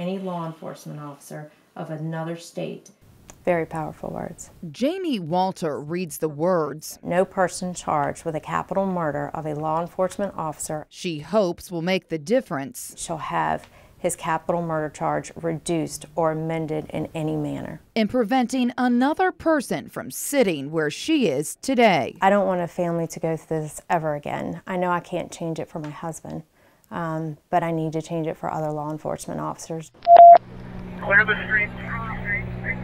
any law enforcement officer of another state. Very powerful words. Jaime Walter reads the words. No person charged with a capital murder of a law enforcement officer, She hopes will make the difference shall have his capital murder charge reduced or amended in any manner. in preventing another person from sitting where she is today. I don't want a family to go through this ever again. I know I can't change it for my husband, but I need to change it for other law enforcement officers. Clear the street.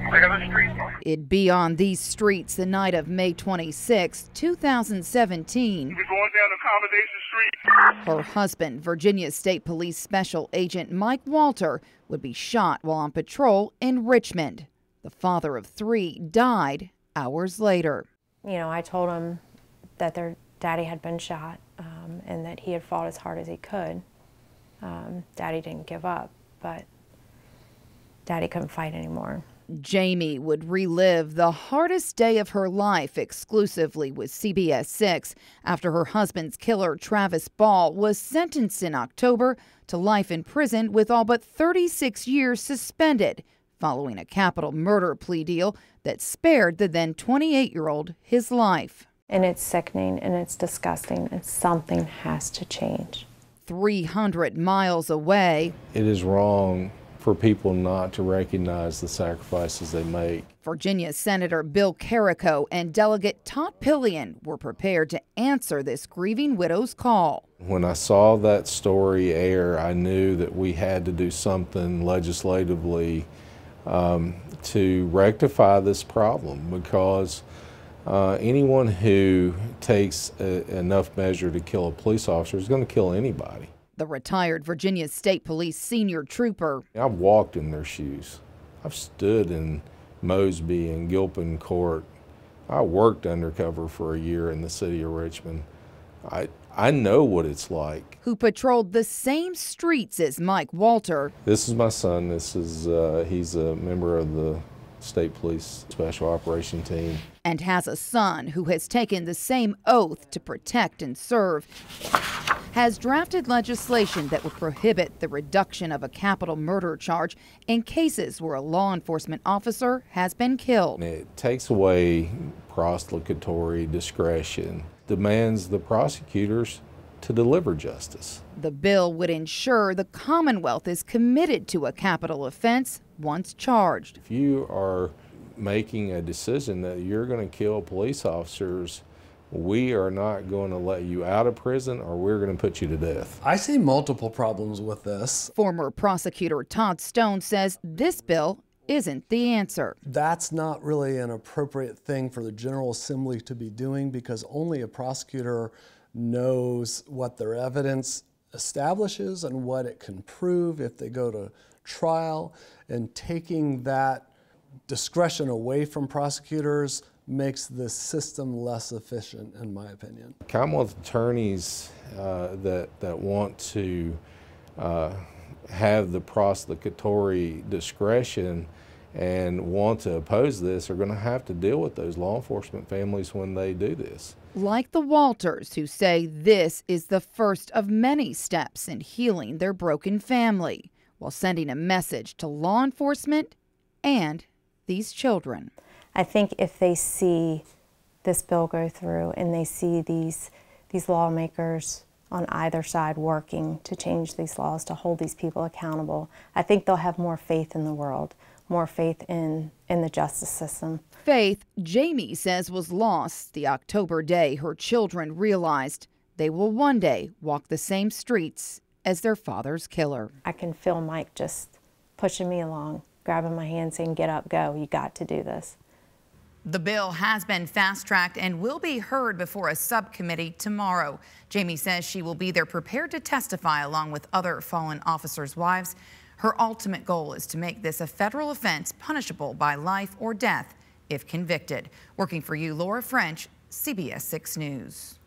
Clear the street. It'd be on these streets the night of May 26, 2017. We're going down Accommodation Street. Her husband, Virginia State Police Special Agent Mike Walter, would be shot while on patrol in Richmond. The father of 3 died hours later. You know, I told him that their daddy had been shot and that he had fought as hard as he could. Daddy didn't give up, but Daddy couldn't fight anymore. Jaime would relive the hardest day of her life exclusively with CBS 6 after her husband's killer, Travis Ball, was sentenced in October to life in prison with all but 36 years suspended following a capital murder plea deal that spared the then 28-year-old his life. And it's sickening and it's disgusting and something has to change. 300 miles away, It is wrong for people not to recognize the sacrifices they make. Virginia Senator Bill Carrico and Delegate Todd Pillion were prepared to answer this grieving widow's call. When I saw that story air, I knew that we had to do something legislatively to rectify this problem, because anyone who takes enough measure to kill a police officer is going to kill anybody. The retired Virginia State Police senior trooper. I've walked in their shoes. I've stood in Mosby and Gilpin Court. I worked undercover for a year in the city of Richmond. I know what it's like. Who patrolled the same streets as Mike Walter. This is my son. This is he's a member of the State Police Special Operation Team. And has a son who has taken the same oath to protect and serve. Has drafted legislation that would prohibit the reduction of a capital murder charge in cases where a law enforcement officer has been killed. It takes away prosecutorial discretion, demands the prosecutors to deliver justice. The bill would ensure the Commonwealth is committed to a capital offense once charged. If you are making a decision that you're going to kill police officers, we are not going to let you out of prison, or we're going to put you to death. I see multiple problems with this. Former prosecutor Todd Stone says this bill isn't the answer. That's not really an appropriate thing for the General Assembly to be doing, because only a prosecutor knows what their evidence establishes and what it can prove if they go to trial, and taking that discretion away from prosecutors makes the system less efficient, in my opinion. Commonwealth attorneys that want to have the prosecutory discretion and want to oppose this are going to have to deal with those law enforcement families when they do this. Like the Walters, who say this is the first of many steps in healing their broken family, while sending a message to law enforcement and these children. I think if they see this bill go through and they see these lawmakers on either side working to change these laws, to hold these people accountable, I think they'll have more faith in the world, more faith in the justice system. Faith, Jaime says, was lost the October day her children realized they will one day walk the same streets as their father's killer. I can feel Mike just pushing me along, grabbing my hand, saying, "Get up, go, you got to do this." The bill has been fast-tracked and will be heard before a subcommittee tomorrow. Jaime says she will be there prepared to testify along with other fallen officers' wives. Her ultimate goal is to make this a federal offense punishable by life or death if convicted. Working for you, Laura French, CBS 6 News.